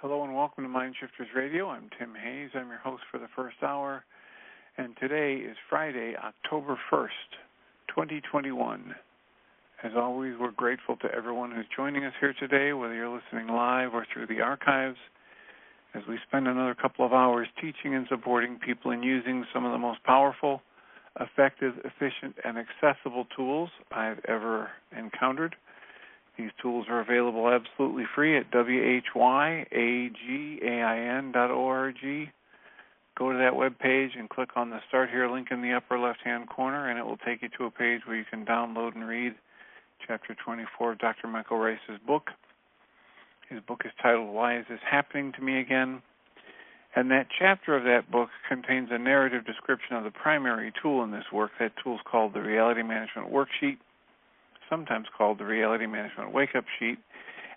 Hello and welcome to Mind Shifters Radio. I'm Tim Hayes. I'm your host for the first hour. And today is Friday, October 1st, 2021. As always, we're grateful to everyone who's joining us here today, whether you're listening live or through the archives, as we spend another couple of hours teaching and supporting people in using some of the most powerful, effective, efficient, and accessible tools I've ever encountered. These tools are available absolutely free at whyagain.org. Go to that web page and click on the Start Here link in the upper left-hand corner, and it will take you to a page where you can download and read Chapter 24 of Dr. Michael Rice's book. His book is titled, Why Is This Happening to Me Again? And that chapter of that book contains a narrative description of the primary tool in this work. That tool is called the Reality Management Worksheet, sometimes called the Reality Management Wake-Up Sheet,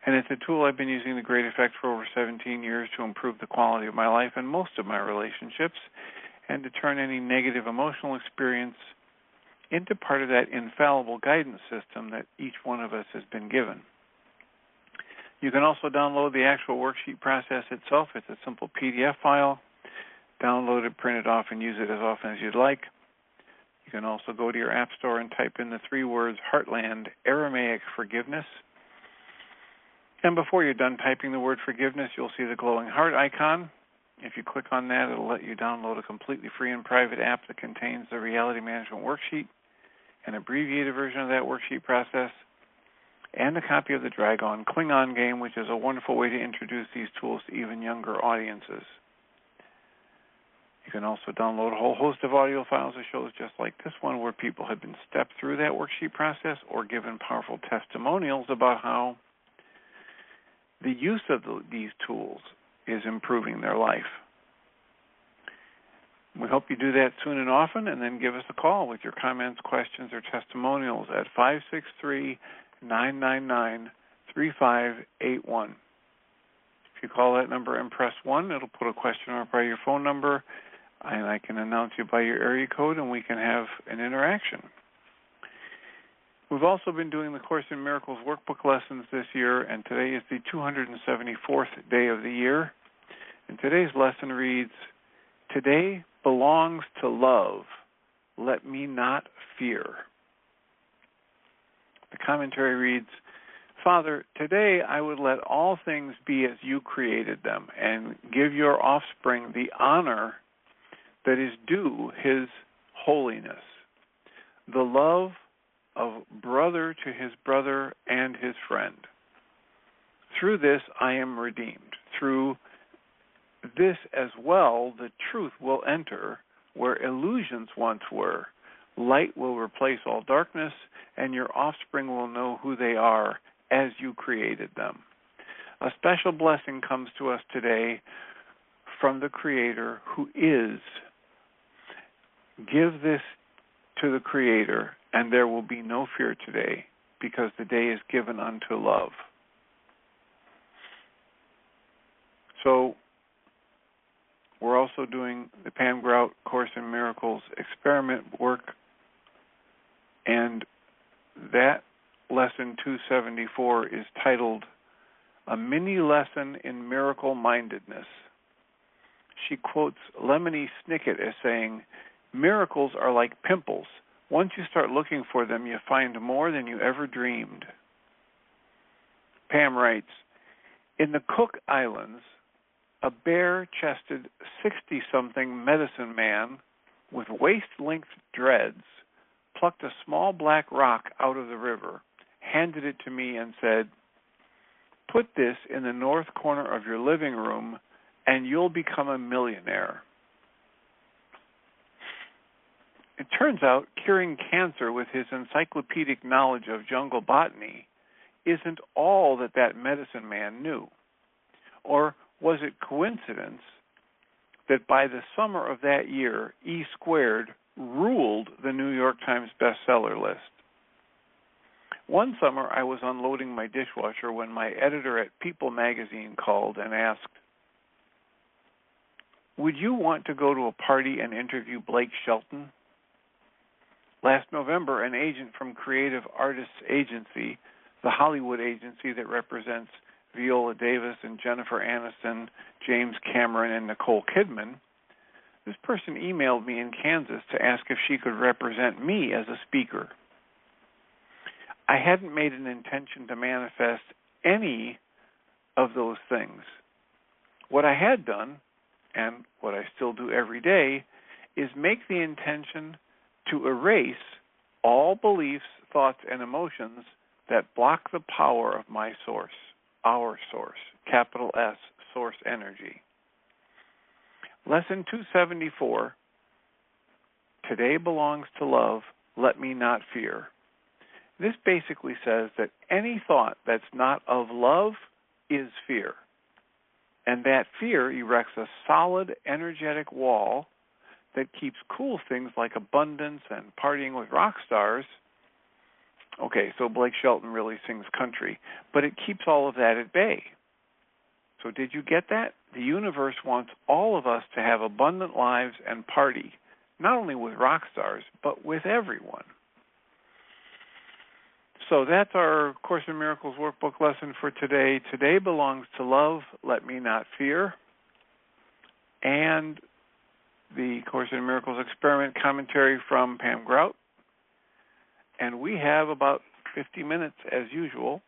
and it's a tool I've been using to great effect for over 17 years to improve the quality of my life and most of my relationships, and to turn any negative emotional experience into part of that infallible guidance system that each one of us has been given. You can also download the actual worksheet process itself. It's a simple PDF file. Download it, print it off, and use it as often as you'd like. You can also go to your app store and type in the three words Heartland Aramaic Forgiveness. And before you're done typing the word forgiveness, you'll see the glowing heart icon. If you click on that, it'll let you download a completely free and private app that contains the Reality Management Worksheet, an abbreviated version of that worksheet process, and a copy of the Dragon Klingon game, which is a wonderful way to introduce these tools to even younger audiences. You can also download a whole host of audio files of shows just like this one where people have been stepped through that worksheet process or given powerful testimonials about how the use of these tools is improving their life. We hope you do that soon and often, and then give us a call with your comments, questions, or testimonials at 563-999-3581. If you call that number and press 1, it'll put a question mark by your phone number, and I can announce you by your area code, and we can have an interaction. We've also been doing the Course in Miracles workbook lessons this year, and today is the 274th day of the year. And today's lesson reads, Today belongs to love. Let me not fear. The commentary reads, Father, today I would let all things be as you created them and give your offspring the honor that is due his holiness, the love of brother to his brother and his friend. Through this I am redeemed. Through this as well the truth will enter where illusions once were. Light will replace all darkness, and your offspring will know who they are as you created them. A special blessing comes to us today from the Creator who is. Give this to the Creator, and there will be no fear today, because the day is given unto love. So, we're also doing the Pam Grout Course in Miracles experiment work, and that lesson 274 is titled, A Mini Lesson in Miracle Mindedness. She quotes Lemony Snicket as saying, Miracles are like pimples. Once you start looking for them, you find more than you ever dreamed. Pam writes, in the Cook Islands, a bare-chested 60-something medicine man with waist-length dreads plucked a small black rock out of the river, handed it to me, and said, put this in the north corner of your living room, and you'll become a millionaire. It turns out curing cancer with his encyclopedic knowledge of jungle botany isn't all that that medicine man knew. Or was it coincidence that by the summer of that year, E Squared ruled the New York Times bestseller list? One summer, I was unloading my dishwasher when my editor at People magazine called and asked, would you want to go to a party and interview Blake Shelton? Last November, an agent from Creative Artists Agency, the Hollywood agency that represents Viola Davis and Jennifer Aniston, James Cameron, and Nicole Kidman, this person emailed me in Kansas to ask if she could represent me as a speaker. I hadn't made an intention to manifest any of those things. What I had done, and what I still do every day, is make the intention to erase all beliefs, thoughts, and emotions that block the power of my source, our source, capital S, source energy. Lesson 274, today belongs to love, let me not fear. This basically says that any thought that's not of love is fear. And that fear erects a solid, energetic wall that keeps cool things like abundance and partying with rock stars. Okay, so Blake Shelton really sings country, but it keeps all of that at bay. So did you get that? The universe wants all of us to have abundant lives and party, not only with rock stars, but with everyone. So that's our Course in Miracles workbook lesson for today. Today belongs to love, let me not fear. And the Course in Miracles experiment commentary from Pam Grout. And we have about 50 minutes, as usual,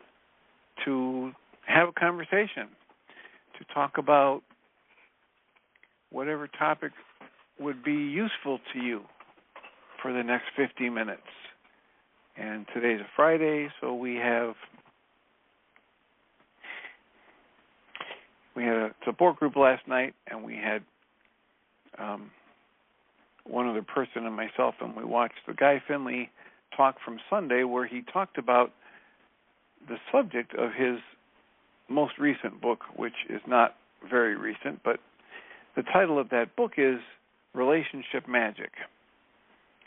to have a conversation, to talk about whatever topic would be useful to you for the next 50 minutes. And today's a Friday, so we had a support group last night, and we had one other person and myself, and we watched the Guy Finley talk from Sunday where he talked about the subject of his most recent book, which is not very recent, but the title of that book is Relationship Magic.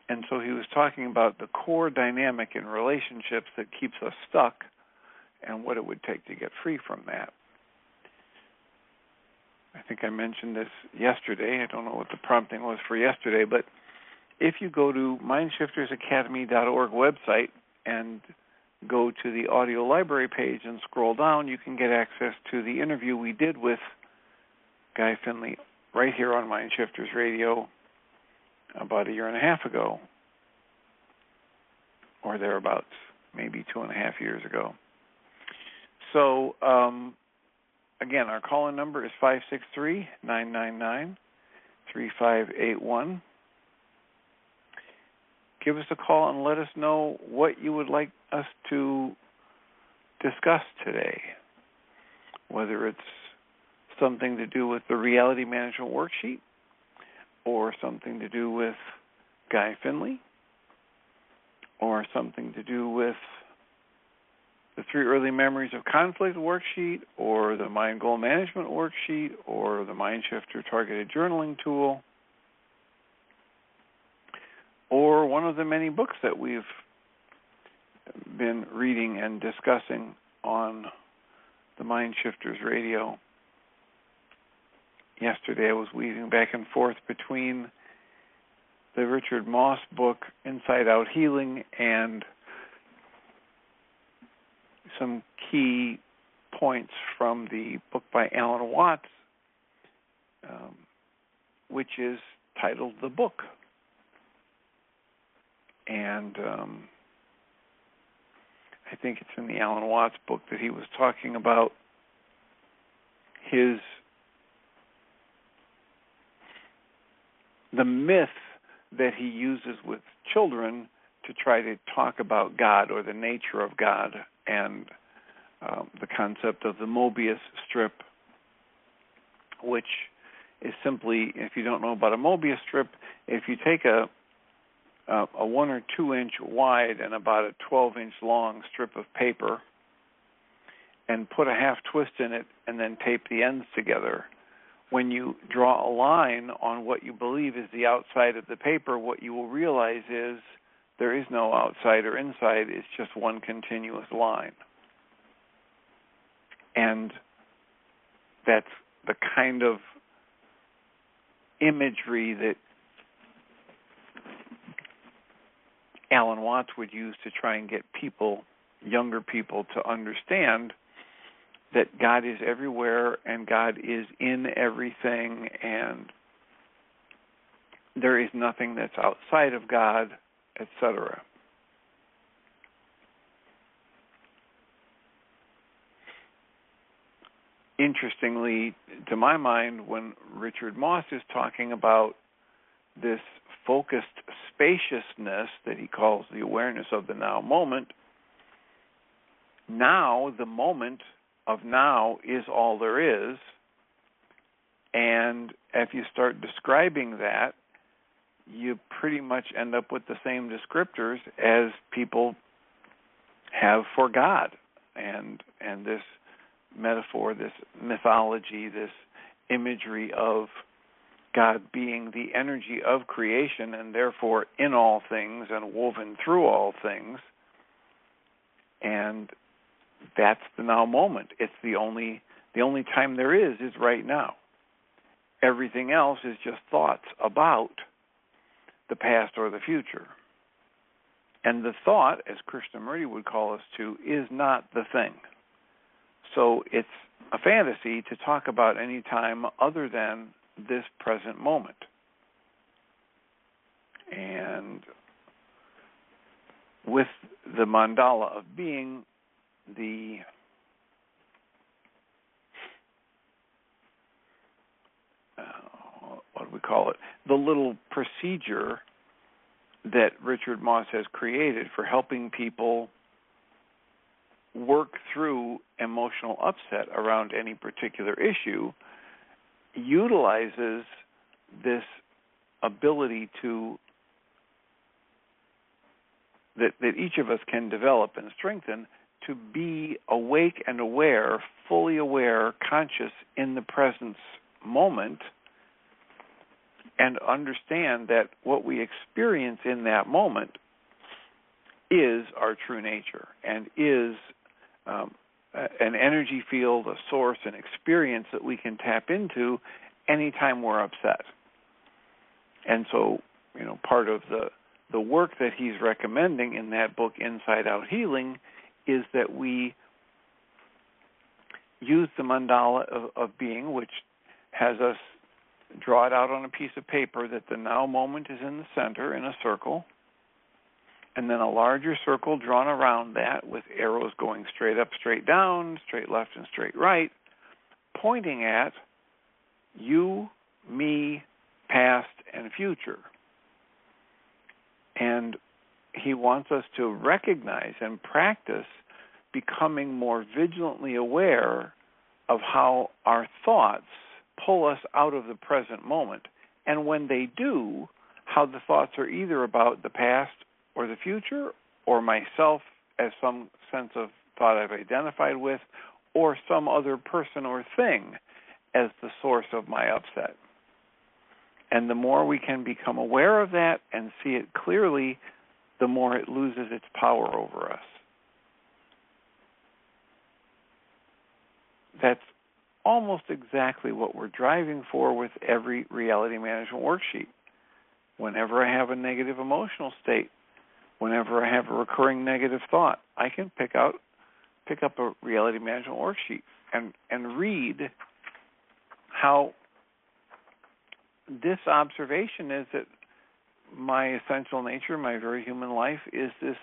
And so he was talking about the core dynamic in relationships that keeps us stuck and what it would take to get free from that. I think I mentioned this yesterday. I don't know what the prompting was for yesterday, but if you go to mindshiftersacademy.org website and go to the audio library page and scroll down, you can get access to the interview we did with Guy Finley right here on Mindshifters Radio about 1.5 years ago, or thereabouts, maybe 2.5 years ago. So, again, our call-in number is 563-999-3581. Give us a call and let us know what you would like us to discuss today, whether it's something to do with the reality management worksheet or something to do with Guy Finley or something to do with the 3 early memories of conflict worksheet or the mind goal management worksheet or the Mind Shifter targeted journaling tool, or one of the many books that we've been reading and discussing on the Mind Shifters Radio. Yesterday I was weaving back and forth between the Richard Moss book, Inside Out Healing, and some key points from the book by Alan Watts, which is titled The Book. And I think it's in the Alan Watts book that he was talking about the myth that he uses with children to try to talk about God or the nature of God, and the concept of the Mobius strip, which is simply, if you don't know about a Mobius strip, if you take a 1 or 2 inch wide and about a 12-inch long strip of paper and put a half twist in it and then tape the ends together, when you draw a line on what you believe is the outside of the paper, what you will realize is there is no outside or inside. It's just one continuous line. And that's the kind of imagery that Alan Watts would use to try and get people, younger people, to understand that God is everywhere and God is in everything and there is nothing that's outside of God, etc. Interestingly, to my mind, when Richard Moss is talking about this focused spaciousness that he calls the awareness of the now moment, now, the moment of now is all there is, and if you start describing that, you pretty much end up with the same descriptors as people have for God, and this metaphor, this mythology, this imagery of God being the energy of creation and therefore in all things and woven through all things. And that's the now moment. It's the only time there is right now. Everything else is just thoughts about the past or the future. And the thought, as Krishnamurti would call us to, is not the thing. So it's a fantasy to talk about any time other than this present moment. And with the mandala of being, the what do we call it? The little procedure that Richard Moss has created for helping people work through emotional upset around any particular issue utilizes this ability to that each of us can develop and strengthen to be awake and aware, fully aware, conscious in the present moment, and understand that what we experience in that moment is our true nature and is an energy field, a source, an experience that we can tap into anytime we're upset. And so, part of the work that he's recommending in that book, Inside Out Healing, is that we use the mandala of being, which has us draw it out on a piece of paper that the now moment is in the center in a circle, and then a larger circle drawn around that with arrows going straight up, straight down, straight left, and straight right, pointing at you, me, past, and future. And he wants us to recognize and practice becoming more vigilantly aware of how our thoughts pull us out of the present moment. And when they do, how the thoughts are either about the past or the future, or myself as some sense of thought I've identified with, or some other person or thing as the source of my upset. And the more we can become aware of that and see it clearly, the more it loses its power over us. That's almost exactly what we're driving for with every reality management worksheet. Whenever I have a negative emotional state, whenever I have a recurring negative thought, I can pick up a reality management worksheet and read how this observation is that my essential nature, my very human life, is this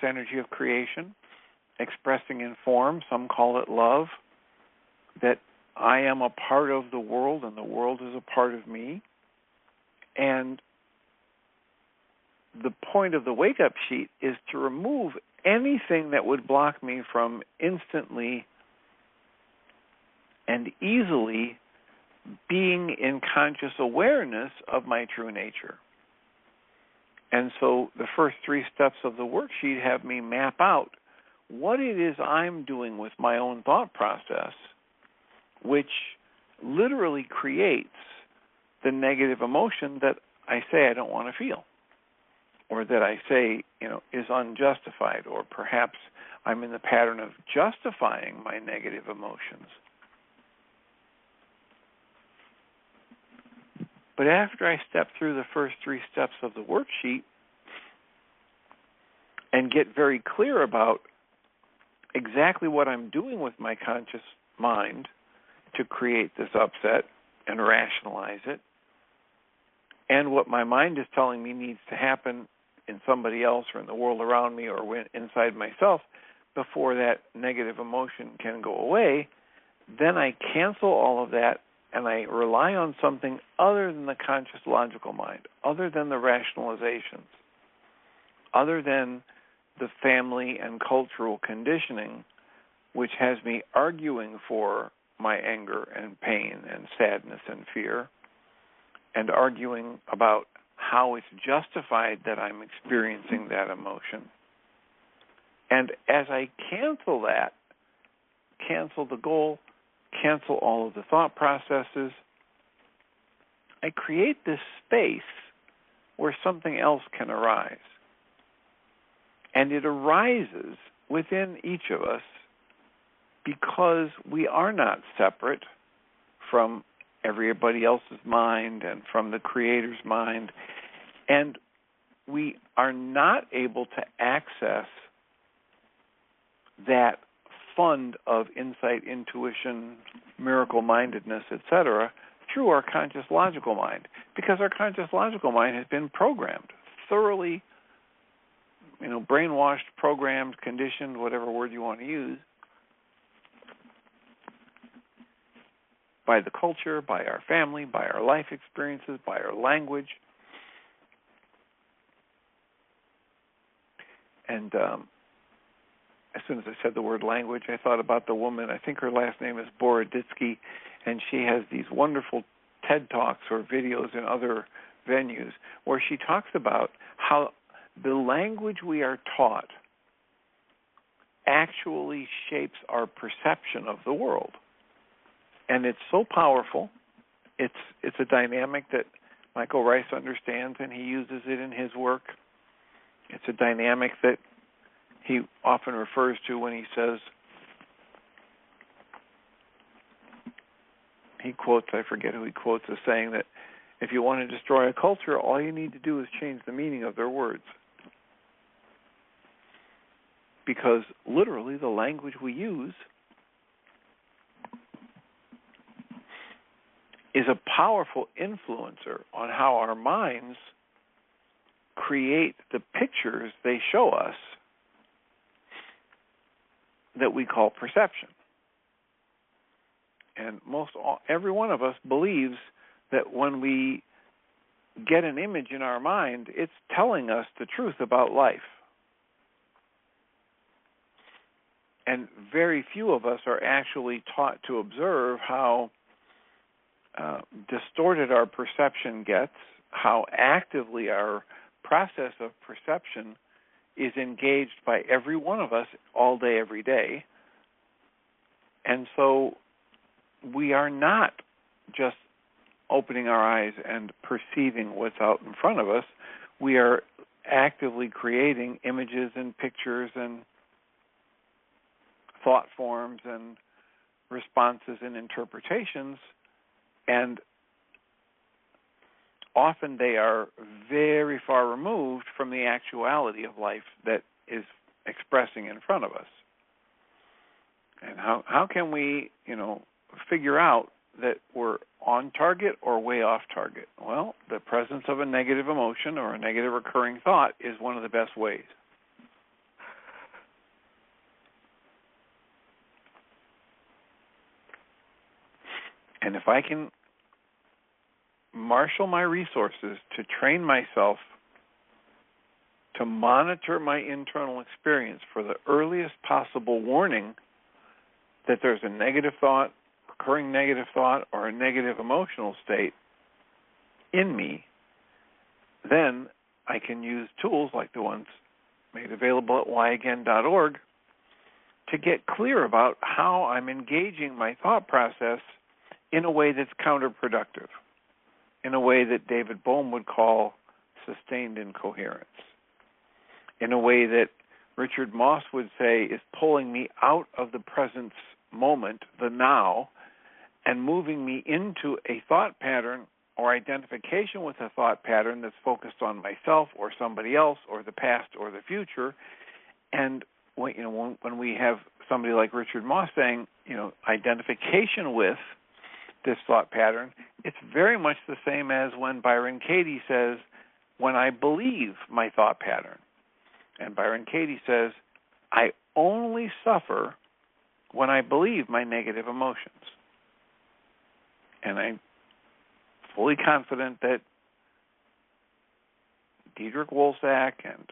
energy of creation, expressing in form, some call it love, that I am a part of the world and the world is a part of me. And the point of the wake-up sheet is to remove anything that would block me from instantly and easily being in conscious awareness of my true nature. And so the first 3 steps of the worksheet have me map out what it is I'm doing with my own thought process, which literally creates the negative emotion that I say I don't want to feel, or that I say, is unjustified, or perhaps I'm in the pattern of justifying my negative emotions. But after I step through the first 3 steps of the worksheet, and get very clear about exactly what I'm doing with my conscious mind to create this upset and rationalize it, and what my mind is telling me needs to happen in somebody else or in the world around me or inside myself before that negative emotion can go away, then I cancel all of that and I rely on something other than the conscious logical mind, other than the rationalizations, other than the family and cultural conditioning, which has me arguing for my anger and pain and sadness and fear, and arguing about how it's justified that I'm experiencing that emotion. And as I cancel that, cancel the goal, cancel all of the thought processes, I create this space where something else can arise. And it arises within each of us because we are not separate from everybody else's mind and from the Creator's mind, and we are not able to access that fund of insight, intuition, miracle-mindedness, etc., through our conscious logical mind, because our conscious logical mind has been programmed, thoroughly, brainwashed, programmed, conditioned, whatever word you want to use, by the culture, by our family, by our life experiences, by our language. And as soon as I said the word language, I thought about the woman, I think her last name is Boroditsky, and she has these wonderful TED Talks or videos in other venues where she talks about how the language we are taught actually shapes our perception of the world. And it's so powerful. It's a dynamic that Michael Rice understands, and he uses it in his work. It's a dynamic that he often refers to when he says, he quotes, I forget who he quotes, as saying that if you want to destroy a culture, all you need to do is change the meaning of their words. Because literally the language we use is a powerful influencer on how our minds create the pictures they show us that we call perception. And every one of us believes that when we get an image in our mind, it's telling us the truth about life. And very few of us are actually taught to observe how distorted our perception gets, how actively our process of perception is engaged by every one of us all day, every day. And so we are not just opening our eyes and perceiving what's out in front of us. We are actively creating images and pictures and thought forms and responses and interpretations, and often they are very far removed from the actuality of life that is expressing in front of us. And how can we, figure out that we're on target or way off target? Well, the presence of a negative emotion or a negative recurring thought is one of the best ways. And if I can marshal my resources to train myself to monitor my internal experience for the earliest possible warning that there's a negative thought, recurring negative thought, or a negative emotional state in me, then I can use tools like the ones made available at whyagain.org to get clear about how I'm engaging my thought process in a way that's counterproductive, in a way that David Bohm would call sustained incoherence, in a way that Richard Moss would say is pulling me out of the present moment, the now, and moving me into a thought pattern or identification with a thought pattern that's focused on myself or somebody else or the past or the future, And when we have somebody like Richard Moss saying, identification with this thought pattern, it's very much the same as when Byron Katie says, when I believe my thought pattern. And Byron Katie says, I only suffer when I believe my negative emotions. And I'm fully confident that Diederik Wolsak and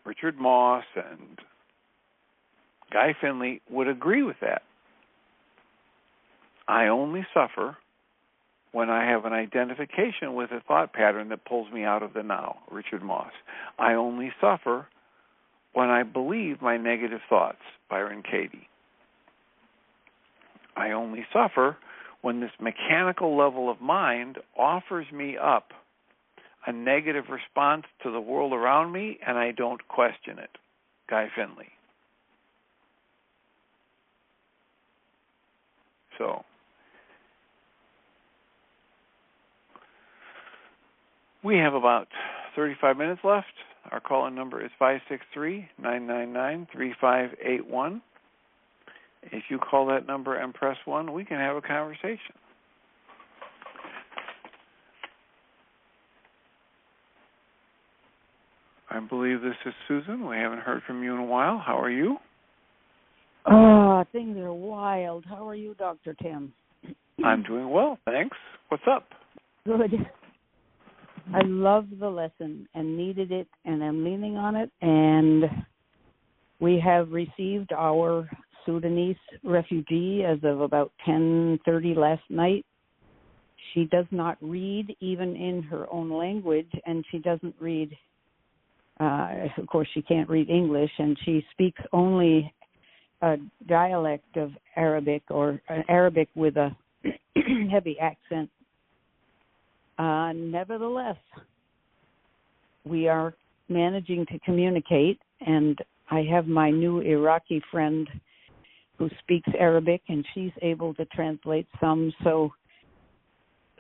Richard Moss and Guy Finley would agree with that. I only suffer when I have an identification with a thought pattern that pulls me out of the now, Richard Moss. I only suffer when I believe my negative thoughts, Byron Katie. I only suffer when this mechanical level of mind offers me up a negative response to the world around me and I don't question it, Guy Finley. So, we have about 35 minutes left. Our call-in number is 563-999-3581. If you call that number and press 1, we can have a conversation. I believe this is Susan. We haven't heard from you in a while. How are you? Things are wild. How are you, Dr. Tim? I'm doing well, thanks. What's up? Good. I love the lesson and needed it, and I'm leaning on it. And we have received our Sudanese refugee as of about 10:30 last night. She does not read even in her own language, and she doesn't read, of course, she can't read English, and she speaks only a dialect of Arabic or Arabic with a heavy accent. Nevertheless, we are managing to communicate, and I have my new Iraqi friend who speaks Arabic, and she's able to translate some, so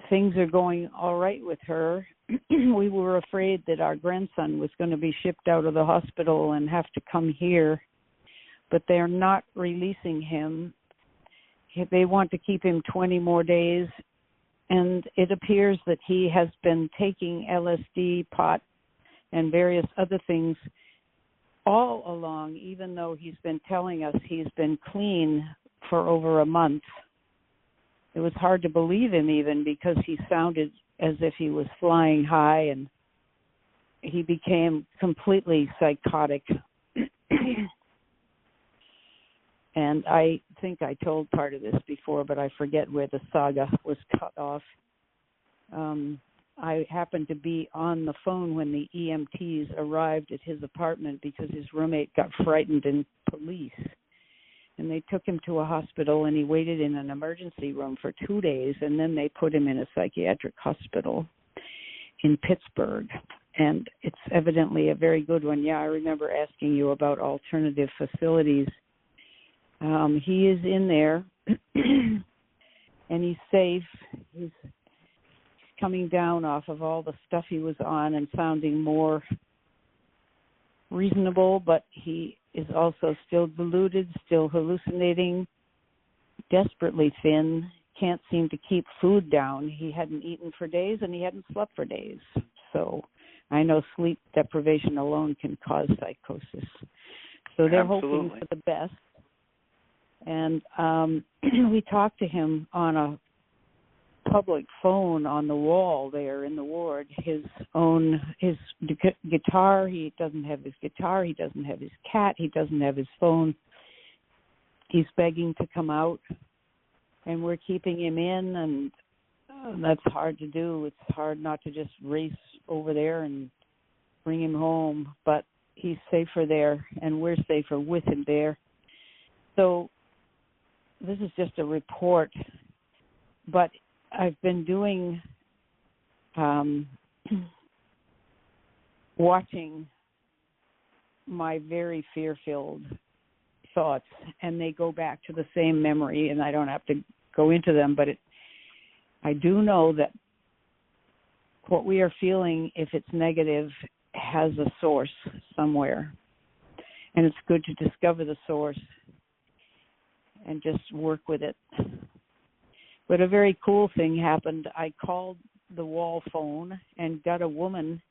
things are going all right with her. We were afraid that our grandson was going to be shipped out of the hospital and have to come here, but they're not releasing him. They want to keep him 20 more days, and it appears that he has been taking LSD, pot, and various other things all along, even though he's been telling us he's been clean for over a month. It was hard to believe him even because he sounded as if he was flying high, and he became completely psychotic. And I think I told part of this before, but I forget where the saga was cut off. I happened to be on the phone when the EMTs arrived at his apartment because his roommate got frightened in police. And they took him to a hospital, and he waited in an emergency room for 2 days, and then they put him in a psychiatric hospital in Pittsburgh. And it's evidently a very good one. Yeah, I remember asking you about alternative facilities. He is in there, and he's safe. He's coming down off of all the stuff he was on and sounding more reasonable, but he is also still deluded, still hallucinating, desperately thin, can't seem to keep food down. He hadn't eaten for days, and he hadn't slept for days. So I know sleep deprivation alone can cause psychosis. So they're hoping for the best. And we talked to him on a public phone on the wall there in the ward. His guitar, he doesn't have his guitar, he doesn't have his cat, he doesn't have his phone. He's begging to come out, and we're keeping him in, and that's hard to do. It's hard not to just race over there and bring him home, but he's safer there, and we're safer with him there. So this is just a report, but I've been doing watching my very fear-filled thoughts, and they go back to the same memory, and I don't have to go into them, but I do know that what we are feeling, if it's negative, has a source somewhere. And it's good to discover the source and just work with it. But a very cool thing happened. I called the wall phone and got a woman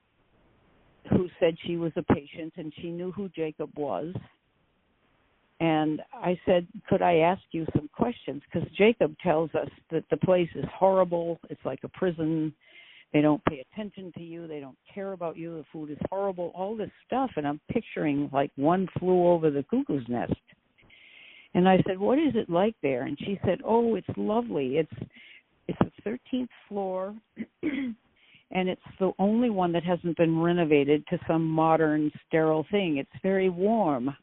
who said she was a patient and she knew who Jacob was. And I said, could I ask you some questions? Because Jacob tells us that the place is horrible. It's like a prison. They don't pay attention to you. They don't care about you. The food is horrible, all this stuff. And I'm picturing like one flew over the cuckoo's nest. And I said, what is it like there? And she said, oh, it's lovely. It's the 13th floor, and it's the only one that hasn't been renovated to some modern, sterile thing. It's very warm,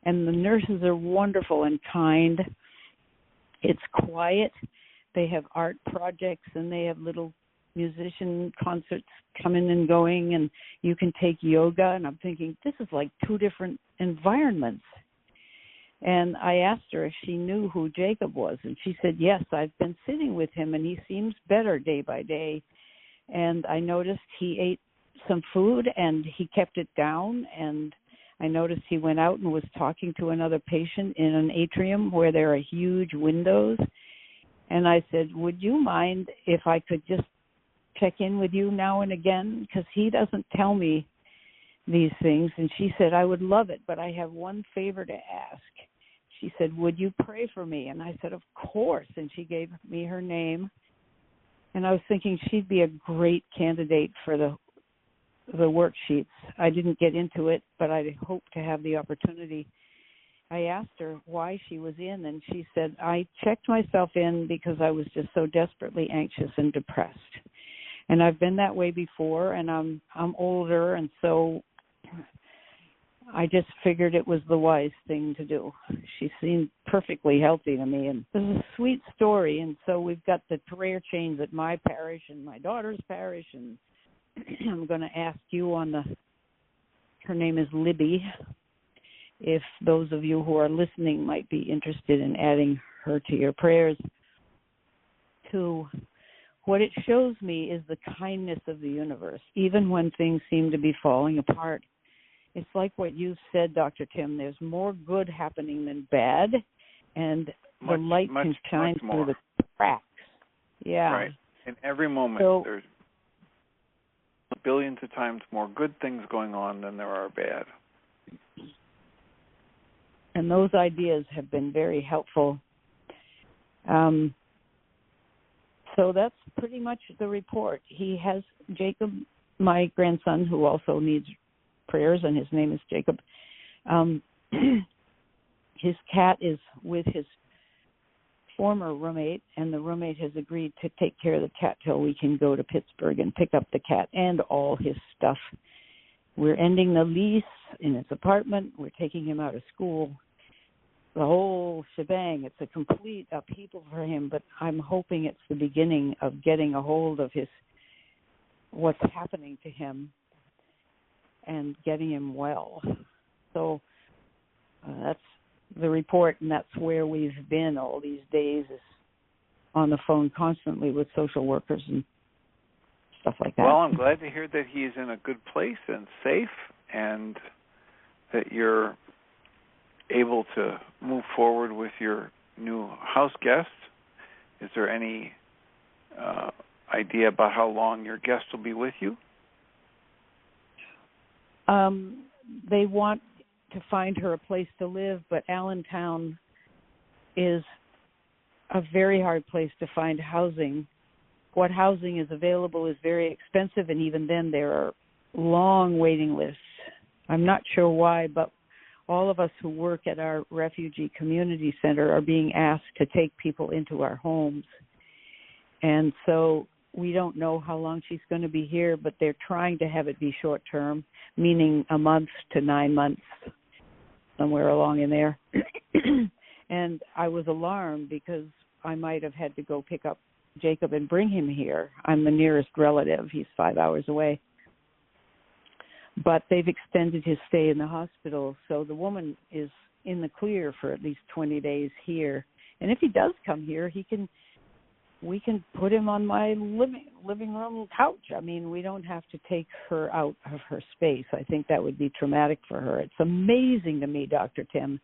and the nurses are wonderful and kind. It's quiet. They have art projects, and they have little musician concerts coming and going, and you can take yoga. And I'm thinking, this is like two different environments. And I asked her if she knew who Jacob was, and she said, yes, I've been sitting with him, and he seems better day by day. And I noticed he ate some food, and he kept it down, and I noticed he went out and was talking to another patient in an atrium where there are huge windows. And I said, would you mind if I could just check in with you now and again? Because he doesn't tell me these things. And she said, I would love it, but I have one favor to ask. She said, would you pray for me? And I said, of course. And she gave me her name. And I was thinking she'd be a great candidate for the worksheets. I didn't get into it, but I hope to have the opportunity. I asked her why she was in, and she said, I checked myself in because I was just so desperately anxious and depressed. And I've been that way before, and I'm older, and so I just figured it was the wise thing to do. She seemed perfectly healthy to me, and this is a sweet story. And so we've got the prayer chains at my parish and my daughter's parish, and I'm going to ask you her name is Libby, if those of you who are listening might be interested in adding her to your prayers. To what it shows me is the kindness of the universe, even when things seem to be falling apart. It's like what you said, Dr. Tim. There's more good happening than bad, and the light can shine through the cracks. Yeah. Right. In every moment, there's billions of times more good things going on than there are bad. And those ideas have been very helpful. So that's pretty much the report. He has Jacob, my grandson, who also needs prayers, and his name is Jacob. His cat is with his former roommate, and the roommate has agreed to take care of the cat till we can go to Pittsburgh and pick up the cat and all his stuff. We're ending the lease in his apartment. We're taking him out of school. The whole shebang. It's a complete upheaval for him, but I'm hoping it's the beginning of getting a hold of what's happening to him and getting him well. So that's the report, and that's where we've been all these days, is on the phone constantly with social workers and stuff like that. Well, I'm glad to hear that he's in a good place and safe, and that you're able to move forward with your new house guest. Is there any idea about how long your guest will be with you? They want to find her a place to live, but Allentown is a very hard place to find housing. What housing is available is very expensive, and even then there are long waiting lists. I'm not sure why, but all of us who work at our refugee community center are being asked to take people into our homes. And so we don't know how long she's going to be here, but they're trying to have it be short term, meaning a month to 9 months, somewhere along in there. And I was alarmed because I might have had to go pick up Jacob and bring him here. I'm the nearest relative. He's 5 hours away. But they've extended his stay in the hospital, so the woman is in the clear for at least 20 days here. And if he does come here, he can we can put him on my living room couch. I mean, we don't have to take her out of her space. I think that would be traumatic for her. It's amazing to me, Dr. Tim,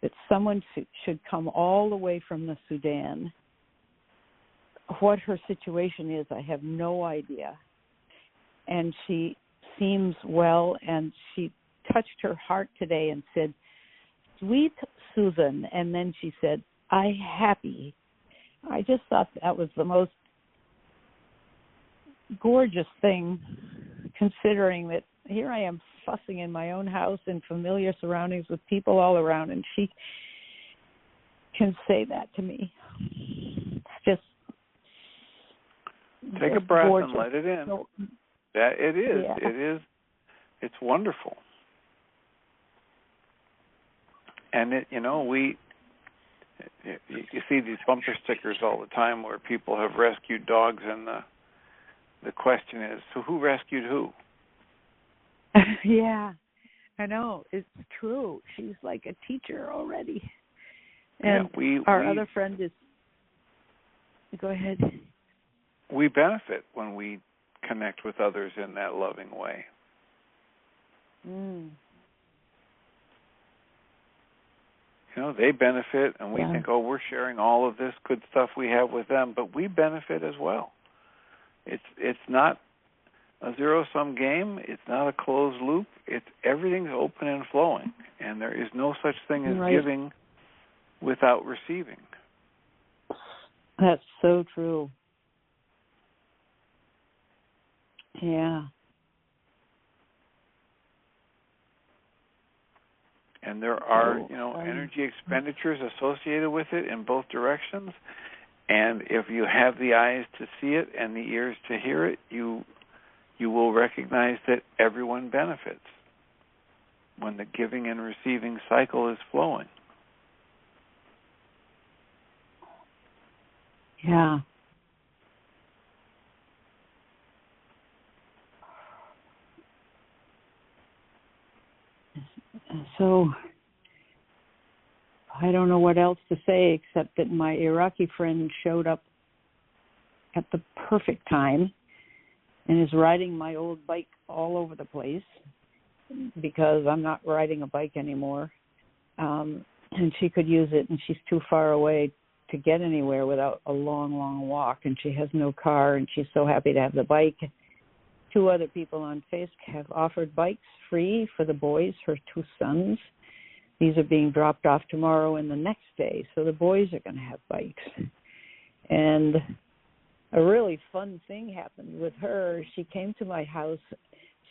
that someone should come all the way from the Sudan. What her situation is, I have no idea. And she seems well, and she touched her heart today and said, "Sweet Susan," and then she said, "I happy." I just thought that was the most gorgeous thing, considering that here I am fussing in my own house in familiar surroundings with people all around, and she can say that to me. It's just take a breath gorgeous. And let it in. So, that it is. Yeah. It is. It's wonderful. And you see these bumper stickers all the time where people have rescued dogs, and the question is, so who rescued who? Yeah, I know. It's true. She's like a teacher already. And our other friend is... Go ahead. We benefit when we connect with others in that loving way. Mm. They benefit, and we think, oh, we're sharing all of this good stuff we have with them, but we benefit as well. It's not a zero-sum game. It's not a closed loop. Everything's open and flowing, and there is no such thing as giving without receiving. That's so true. Yeah. And there are, energy expenditures associated with it in both directions. And if you have the eyes to see it and the ears to hear it, you will recognize that everyone benefits when the giving and receiving cycle is flowing. Yeah. So I don't know what else to say except that my Iraqi friend showed up at the perfect time and is riding my old bike all over the place because I'm not riding a bike anymore. And she could use it, and she's too far away to get anywhere without a long, long walk, and she has no car, and she's so happy to have the bike. 2 other people on Facebook have offered bikes free for the boys, her 2 sons. These are being dropped off tomorrow and the next day, so the boys are going to have bikes. And a really fun thing happened with her. She came to my house,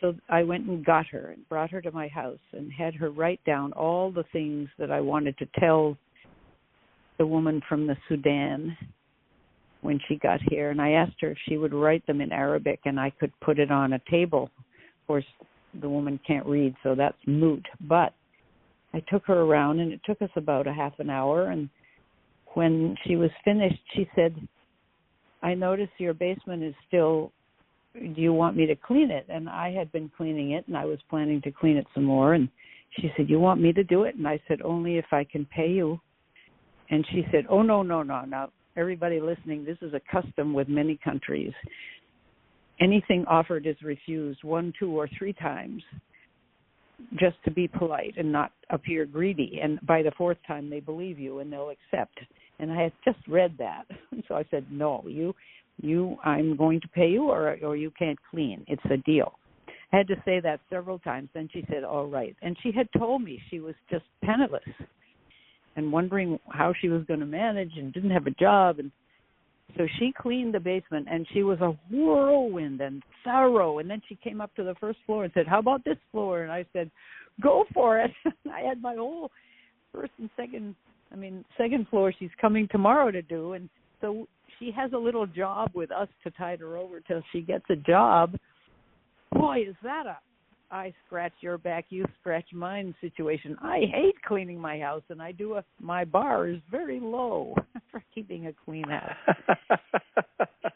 so I went and got her and brought her to my house and had her write down all the things that I wanted to tell the woman from the Sudan when she got here. And I asked her if she would write them in Arabic and I could put it on a table. Of course, the woman can't read, so that's moot. But I took her around, and it took us about a half an hour. And when she was finished, she said, "I notice your basement is still, do you want me to clean it?" And I had been cleaning it, and I was planning to clean it some more. And she said, "You want me to do it?" And I said, "Only if I can pay you." And she said, "Oh, no. Now, everybody listening, this is a custom with many countries. Anything offered is refused 1, 2, or 3 times, just to be polite and not appear greedy. And by the 4th time, they believe you and they'll accept." And I had just read that. So I said, "No, I'm going to pay you or you can't clean. It's a deal." I had to say that several times. Then she said, "All right." And she had told me she was just penniless and wondering how she was going to manage and didn't have a job. And so she cleaned the basement, and she was a whirlwind and thorough. And then she came up to the 1st floor and said, "How about this floor?" And I said, "Go for it." I had my whole 1st and 2nd floor she's coming tomorrow to do. And so she has a little job with us to tide her over till she gets a job. Boy, is that a I scratch your back, you scratch mine situation. I hate cleaning my house, and my bar is very low for keeping a clean house.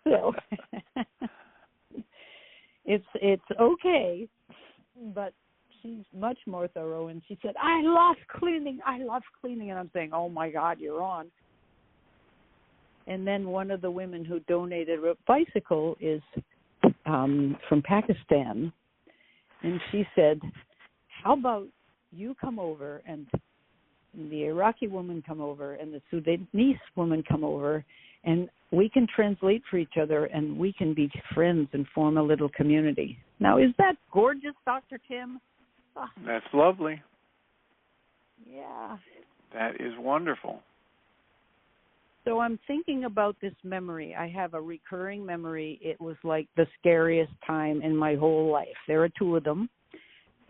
So it's okay, but she's much more thorough. And she said, I love cleaning. And I'm saying, oh, my God, you're on. And then one of the women who donated a bicycle is from Pakistan. And she said, how about you come over and the Iraqi woman come over and the Sudanese woman come over, and we can translate for each other and we can be friends and form a little community. Now, is that gorgeous, Dr. Tim? Oh. That's lovely. Yeah. That is wonderful. So I'm thinking about this memory. I have a recurring memory. It was like the scariest time in my whole life. There are two of them.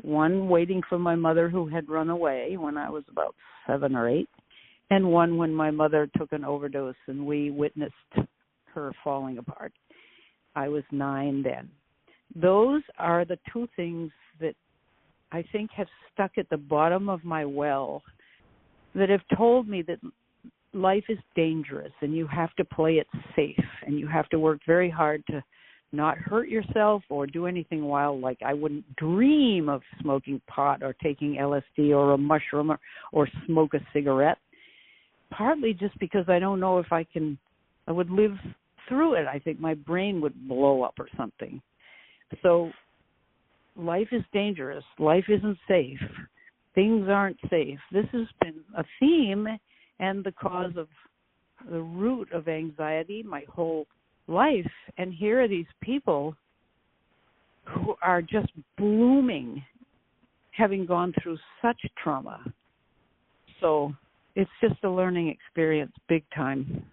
One waiting for my mother who had run away when I was about 7 or 8, and one when my mother took an overdose and we witnessed her falling apart. I was 9 then. Those are the two things that I think have stuck at the bottom of my well, that have told me that life is dangerous and you have to play it safe and you have to work very hard to not hurt yourself or do anything wild. Like I wouldn't dream of smoking pot or taking LSD or a mushroom or smoke a cigarette, partly just because I don't know if I would live through it. I think my brain would blow up or something. So life is dangerous. Life isn't safe. Things aren't safe. This has been a theme and the cause of the root of anxiety my whole life. And here are these people who are just blooming, having gone through such trauma. So it's just a learning experience, big time.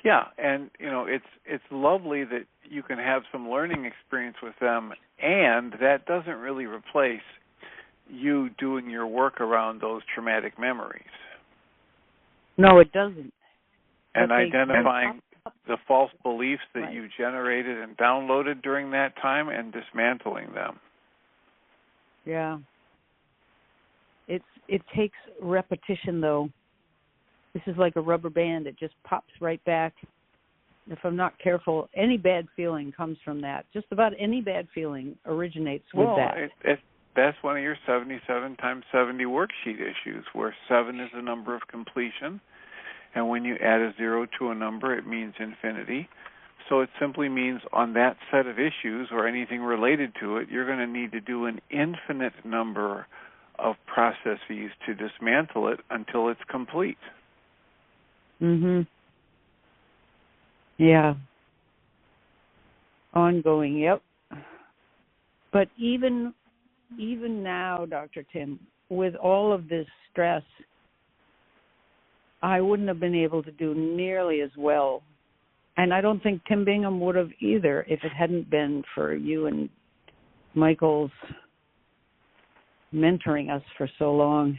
Yeah, and it's lovely that you can have some learning experience with them, and that doesn't really replace you doing your work around those traumatic memories. No, it doesn't. And identifying the false beliefs that right. you generated and downloaded during that time and dismantling them. Yeah. It takes repetition, though. This is like a rubber band. It just pops right back. If I'm not careful, any bad feeling comes from that. Just about any bad feeling originates with that. That's one of your 77 times 70 worksheet issues, where 7 is the number of completion. And when you add a 0 to a number, it means infinity. So it simply means on that set of issues or anything related to it, you're going to need to do an infinite number of processes to dismantle it until it's complete. Mhm. Yeah. Ongoing, yep. But even now, Dr. Tim, with all of this stress, I wouldn't have been able to do nearly as well. And I don't think Tim Bingham would have either if it hadn't been for you and Michael's mentoring us for so long,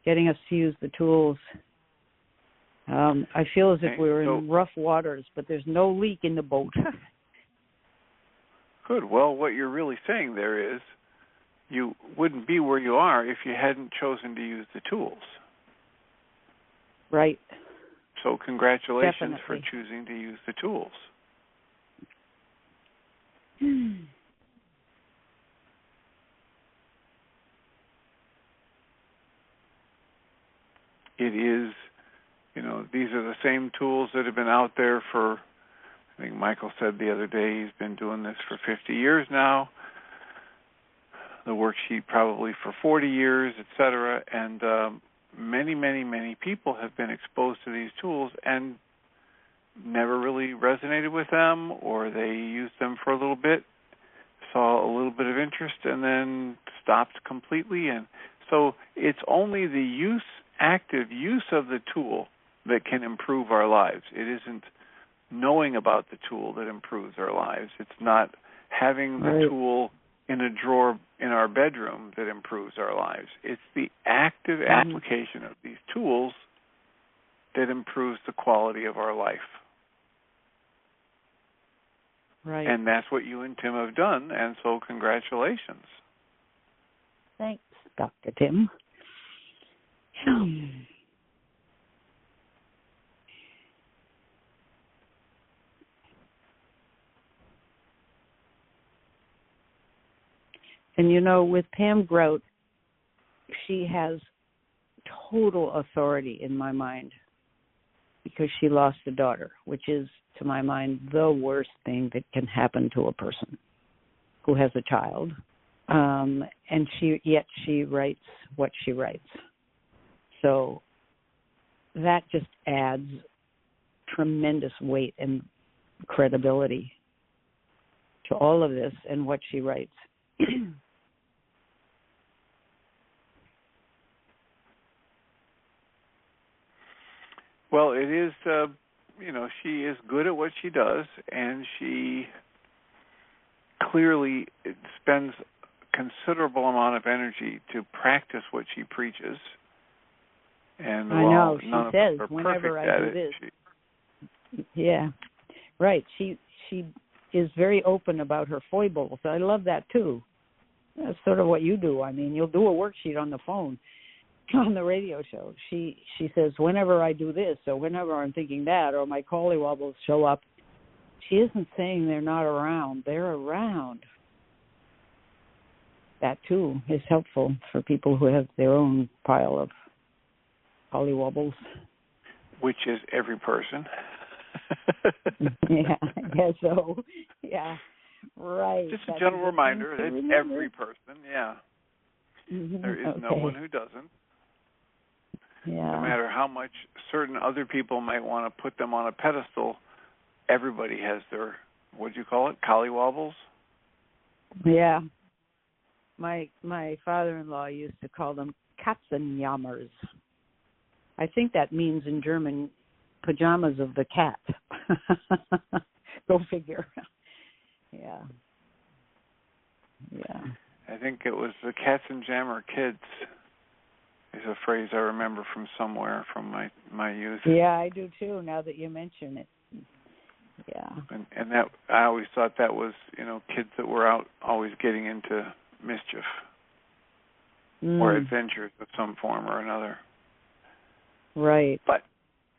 getting us to use the tools. I feel as if we were in rough waters, but there's no leak in the boat. Good. Well, what you're really saying there is you wouldn't be where you are if you hadn't chosen to use the tools. Right. So congratulations Definitely. for choosing to use the tools. It is, these are the same tools that have been out there for, I think Michael said the other day, he's been doing this for 50 years now. The worksheet probably for 40 years, et cetera. And many, many, many people have been exposed to these tools and never really resonated with them, or they used them for a little bit, saw a little bit of interest, and then stopped completely. And so it's only the active use of the tool that can improve our lives. It isn't knowing about the tool that improves our lives. It's not having the tool in a drawer in our bedroom that improves our lives. It's the active application of these tools that improves the quality of our life. Right. And that's what you and Tim have done, and so congratulations. Thanks, Dr. Tim. And with Pam Grout, she has total authority in my mind because she lost a daughter, which is, to my mind, the worst thing that can happen to a person who has a child. And she writes what she writes. So that just adds tremendous weight and credibility to all of this and what she writes. Well, it is, she is good at what she does, and she clearly spends considerable amount of energy to practice what she preaches. And I know, she says, whenever I do this. Yeah, right. She is very open about her foibles. I love that, too. That's sort of what you do. I mean, you'll do a worksheet on the phone, on the radio show. She says, whenever I do this, or whenever I'm thinking that, or my collywobbles show up, she isn't saying they're not around. They're around. That, too, is helpful for people who have their own pile of collywobbles. Which is every person. Yeah, I guess so. Yeah, right. Just a general reminder, it's every person, yeah. Mm-hmm. There is no one who doesn't. Yeah. No matter how much certain other people might want to put them on a pedestal, everybody has their, what do you call it, collywobbles? Yeah. My father-in-law used to call them Katzenjammers. I think that means in German, pajamas of the cat. Go figure. Yeah. Yeah. I think it was the Katzenjammer kids is a phrase I remember from somewhere from my youth. Yeah, I do too, now that you mention it. Yeah. And that I always thought that was, kids that were out always getting into mischief or adventures of some form or another. Right. But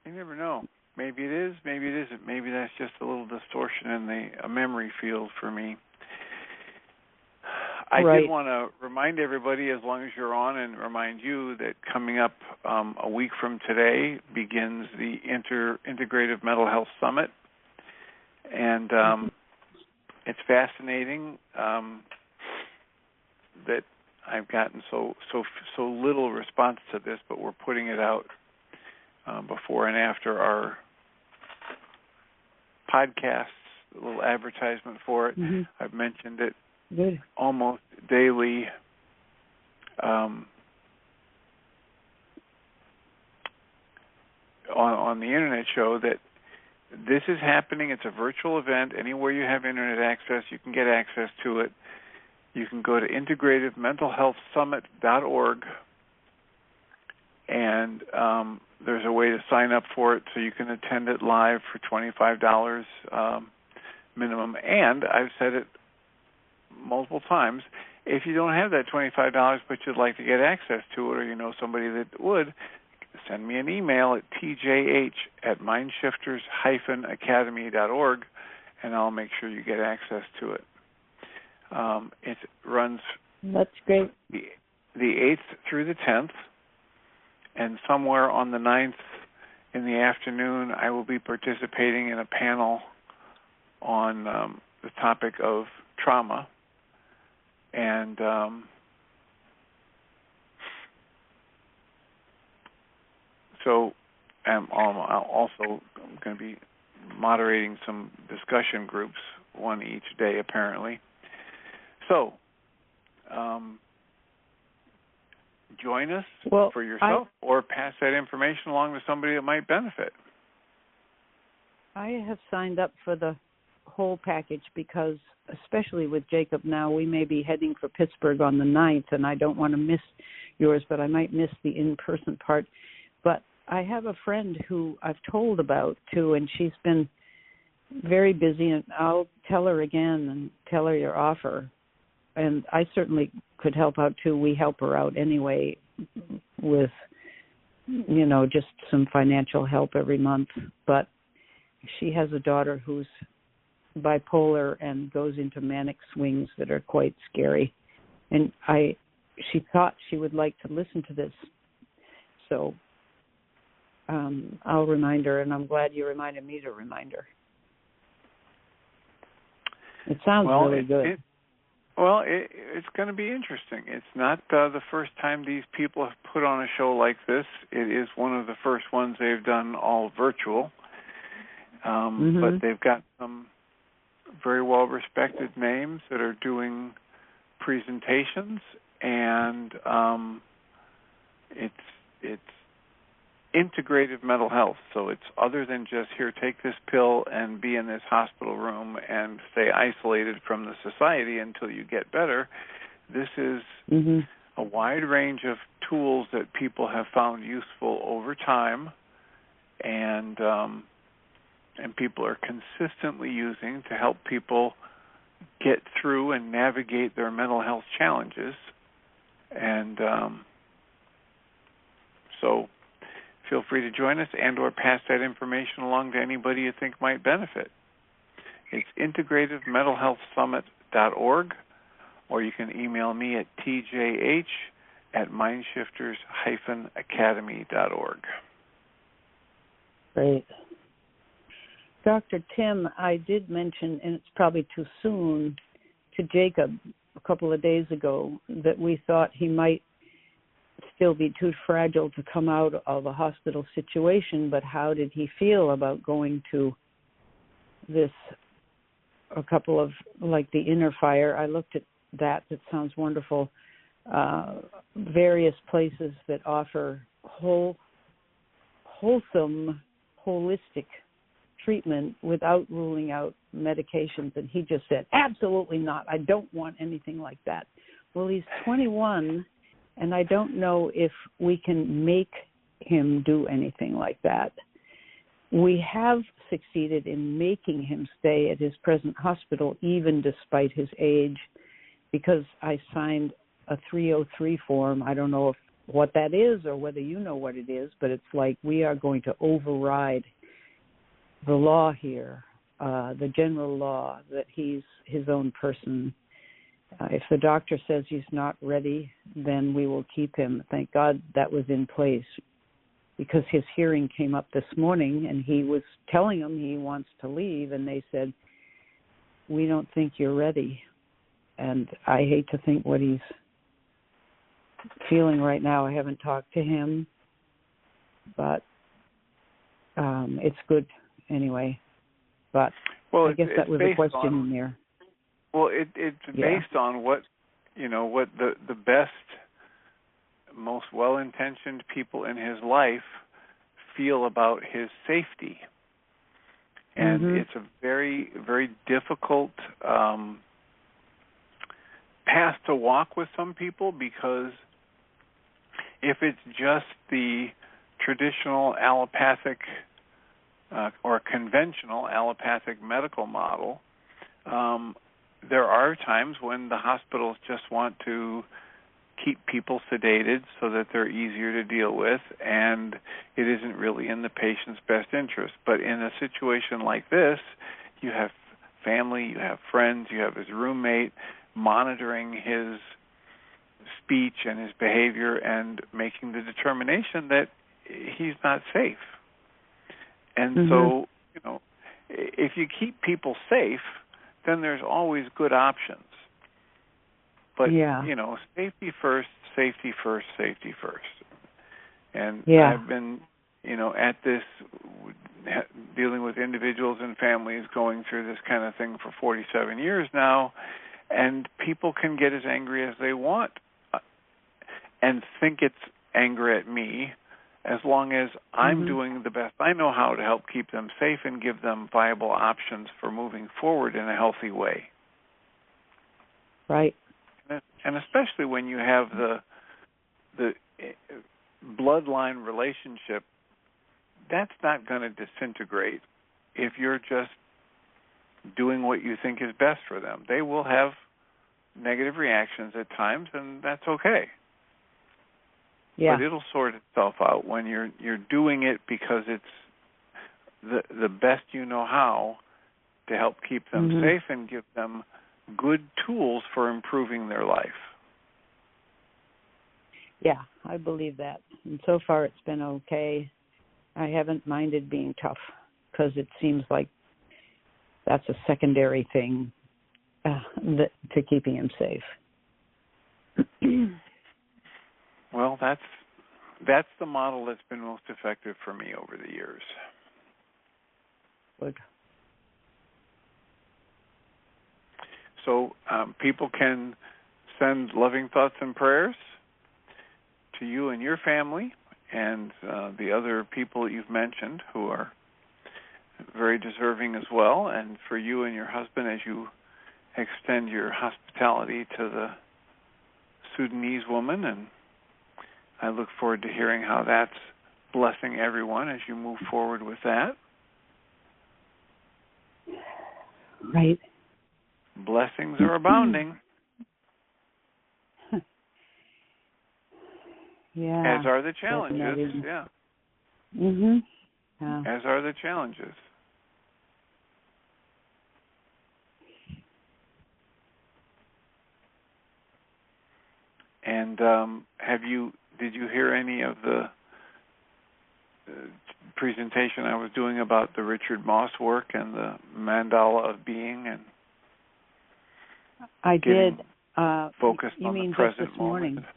you never know. Maybe it is, maybe it isn't. Maybe that's just a little distortion in a memory field for me. I did want to remind everybody, as long as you're on, and remind you that coming up a week from today begins the Integrative Mental Health Summit. And it's fascinating that I've gotten so little response to this, but we're putting it out before and after our podcasts, a little advertisement for it. Mm-hmm. I've mentioned it almost daily on the internet show that this is happening. It's a virtual event. Anywhere you have internet access, you can get access to it. You can go to integrativementalhealthsummit.org, and there's a way to sign up for it so you can attend it live for $25 minimum. And I've said it multiple times, if you don't have that $25 but you'd like to get access to it, or you know somebody that would, send me an email at tjh@mindshifters-academy.org, and I'll make sure you get access to it. It runs That's great. the 8th through the 10th, and somewhere on the 9th in the afternoon I will be participating in a panel on the topic of trauma. And so I'm also going to be moderating some discussion groups, one each day apparently. So join us for yourself, or pass that information along to somebody that might benefit. I have signed up for the whole package because, especially with Jacob now, we may be heading for Pittsburgh on the 9th, and I don't want to miss yours, but I might miss the in-person part. But I have a friend who I've told about, too, and she's been very busy, and I'll tell her again and tell her your offer. And I certainly could help out, too. We help her out anyway with, just some financial help every month. But she has a daughter who's bipolar and goes into manic swings that are quite scary. And she thought she would like to listen to this. So I'll remind her, and I'm glad you reminded me to remind her. It sounds really good. It's going to be interesting. It's not the first time these people have put on a show like this. It is one of the first ones they've done all virtual. But they've got some very well-respected names that are doing presentations, and it's integrative mental health. So it's other than just, here, take this pill and be in this hospital room and stay isolated from the society until you get better. This is a wide range of tools that people have found useful over time, and people are consistently using to help people get through and navigate their mental health challenges. And so feel free to join us and or pass that information along to anybody you think might benefit. It's integrativementalhealthsummit.org, or you can email me at tjh@mindshifters-academy.org. Great. Dr. Tim, I did mention, and it's probably too soon, to Jacob a couple of days ago that we thought he might still be too fragile to come out of a hospital situation, but how did he feel about going to this, a couple of, like the Inner Fire? I looked at that. That sounds wonderful. Various places that offer wholesome, holistic treatment without ruling out medications, and he just said, absolutely not. I don't want anything like that. Well, he's 21, and I don't know if we can make him do anything like that. We have succeeded in making him stay at his present hospital, even despite his age, because I signed a 303 form. I don't know what that is or whether you know what it is, but it's like we are going to override the law here, the general law, that he's his own person. If the doctor says he's not ready, then we will keep him. Thank God that was in place, because his hearing came up this morning and he was telling them he wants to leave, and they said, we don't think you're ready. And I hate to think what he's feeling right now. I haven't talked to him, but it's good anyway. But I guess that was a question in there. Well, it's based on what the best, most well-intentioned people in his life feel about his safety. And it's a very, very difficult path to walk with some people, because if it's just the traditional allopathic or conventional allopathic medical model, there are times when the hospitals just want to keep people sedated so that they're easier to deal with, and it isn't really in the patient's best interest. But in a situation like this, you have family, you have friends, you have his roommate monitoring his speech and his behavior and making the determination that he's not safe. And so, if you keep people safe, then there's always good options. But, safety first, safety first, safety first. And I've been, at this, dealing with individuals and families going through this kind of thing for 47 years now, and people can get as angry as they want and think it's anger at me, as long as I'm doing the best I know how to help keep them safe and give them viable options for moving forward in a healthy way. Right. And especially when you have the bloodline relationship, that's not going to disintegrate if you're just doing what you think is best for them. They will have negative reactions at times, and that's okay. Yeah. But it'll sort itself out when you're doing it because it's the best you know how to help keep them safe and give them good tools for improving their life. Yeah, I believe that. And so far it's been okay. I haven't minded being tough because it seems like that's a secondary thing to keeping him safe. Well, that's the model that's been most effective for me over the years. Good. So people can send loving thoughts and prayers to you and your family and the other people that you've mentioned who are very deserving as well, and for you and your husband as you extend your hospitality to the Sudanese woman. And I look forward to hearing how that's blessing everyone as you move forward with that. Right. Blessings are abounding. Yeah. As are the challenges. Yeah. Mhm. Yeah. As are the challenges. And did you hear any of the presentation I was doing about the Richard Moss work and the mandala of being, and I did. Focused you on mean the present just this morning? moment.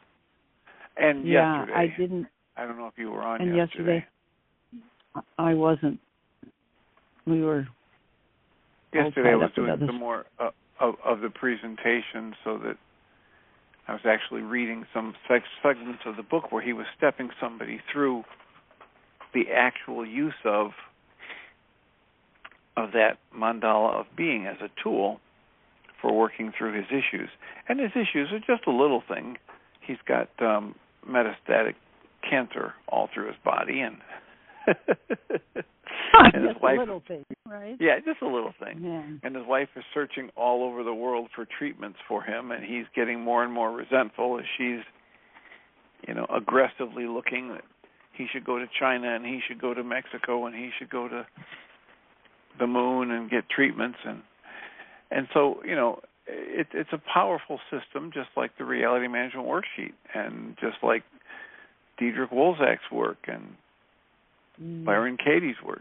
And yeah, yesterday. I didn't. I don't know if you were on and yesterday. I wasn't. We were. Yesterday I was doing some more of the presentation, so that I was actually reading some segments of the book where he was stepping somebody through the actual use of that mandala of being as a tool for working through his issues. And his issues are just a little thing. He's got metastatic cancer all through his body, and and his wife, a little thing, right? Yeah, just a little thing. Yeah. And his wife is searching all over the world for treatments for him, and he's getting more and more resentful as she's, aggressively looking that he should go to China and he should go to Mexico and he should go to the moon and get treatments, and so it's a powerful system, just like the reality management worksheet, and just like Diedrich Wolzak's work and Byron Katie's work.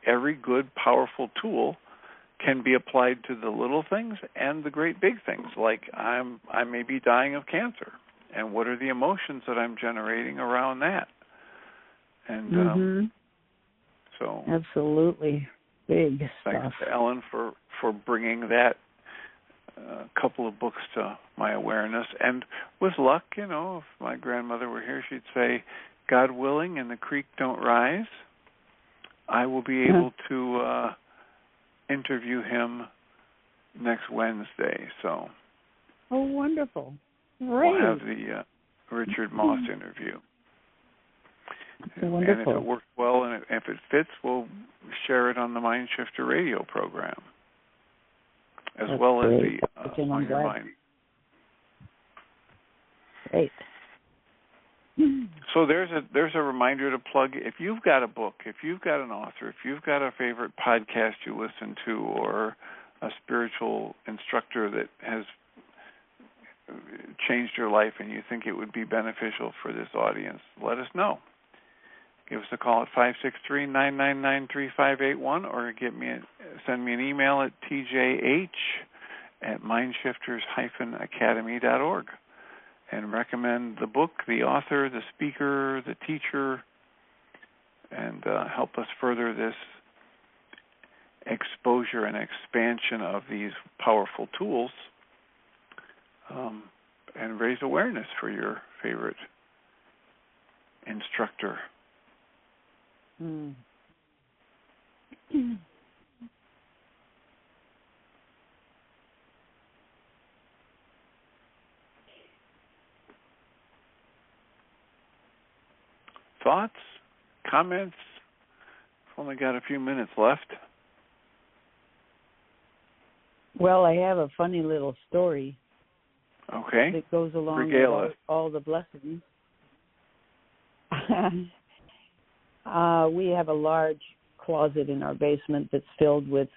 Every good, powerful tool can be applied to the little things and the great big things, like I may be dying of cancer, and what are the emotions that I'm generating around that? And so absolutely big thanks stuff. to Ellen for bringing that couple of books to my awareness. And with luck, if my grandmother were here, she'd say, God willing and the creek don't rise, I will be able to interview him next Wednesday. So oh, wonderful. Great. We'll have the Richard Moss interview. Wonderful. And if it works well and if it fits, we'll share it on the Mind Shifter radio program, as That's well great. as the On Your Mind. Great. So there's a reminder to plug. If you've got a book, if you've got an author, if you've got a favorite podcast you listen to, or a spiritual instructor that has changed your life and you think it would be beneficial for this audience, let us know. Give us a call at 563-999-3581, or send me an email at tjh@mindshifters-academy.org, and recommend the book, the author, the speaker, the teacher, and help us further this exposure and expansion of these powerful tools, and raise awareness for your favorite instructor. Thoughts? Comments? We've only got a few minutes left. Well, I have a funny little story. Okay. That goes along with all the blessings. We have a large closet in our basement that's filled with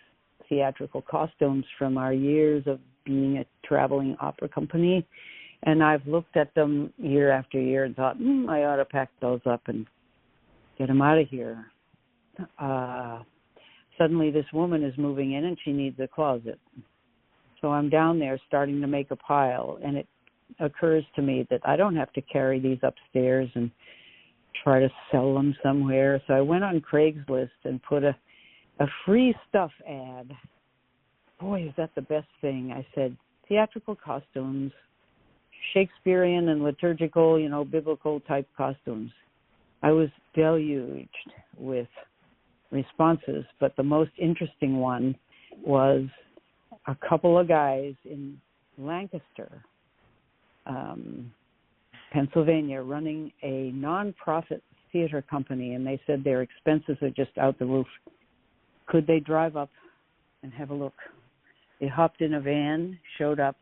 theatrical costumes from our years of being a traveling opera company. And I've looked at them year after year and thought, I ought to pack those up and get them out of here. Suddenly this woman is moving in and she needs a closet. So I'm down there starting to make a pile, and it occurs to me that I don't have to carry these upstairs and try to sell them somewhere. So I went on Craigslist and put a free stuff ad. Boy, is that the best thing. I said, theatrical costumes, Shakespearean and liturgical, biblical type costumes. I was deluged with responses, but the most interesting one was a couple of guys in Lancaster, Pennsylvania, running a nonprofit theater company, and they said their expenses are just out the roof. Could they drive up and have a look? They hopped in a van, showed up,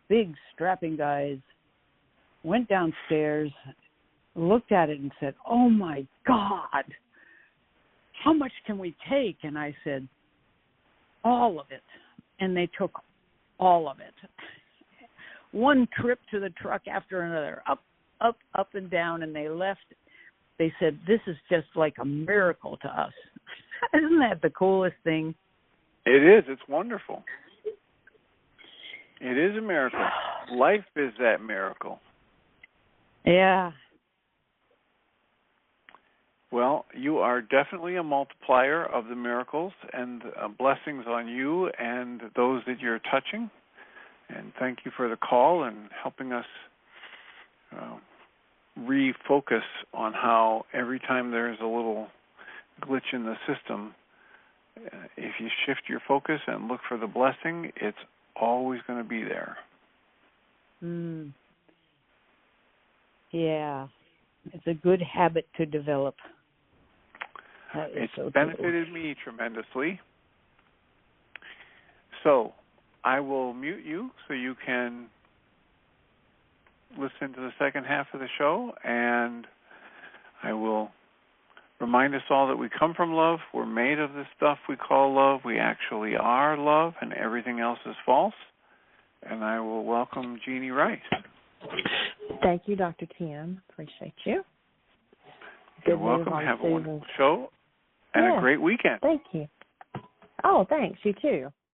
big strapping guys, went downstairs, looked at it and said, "Oh my God, how much can we take?" And I said, "All of it." And they took all of it. One trip to the truck after another, up and down, and they left. They said, "This is just like a miracle to us." Isn't that the coolest thing? It is. It's wonderful. It is a miracle. Life is that miracle. Yeah. Well, you are definitely a multiplier of the miracles and blessings on you and those that you're touching. And thank you for the call and helping us refocus on how every time there's a little glitch in the system, if you shift your focus and look for the blessing, it's always going to be there. Yeah. It's a good habit to develop. It's so benefited me tremendously. So I will mute you so you can listen to the second half of the show, and I will remind us all that we come from love. We're made of this stuff we call love. We actually are love, and everything else is false. And I will welcome Jeannie Rice. Thank you, Dr. Tim. Appreciate you. You're welcome. Have a wonderful show and a great weekend. Thank you. Oh, thanks. You too.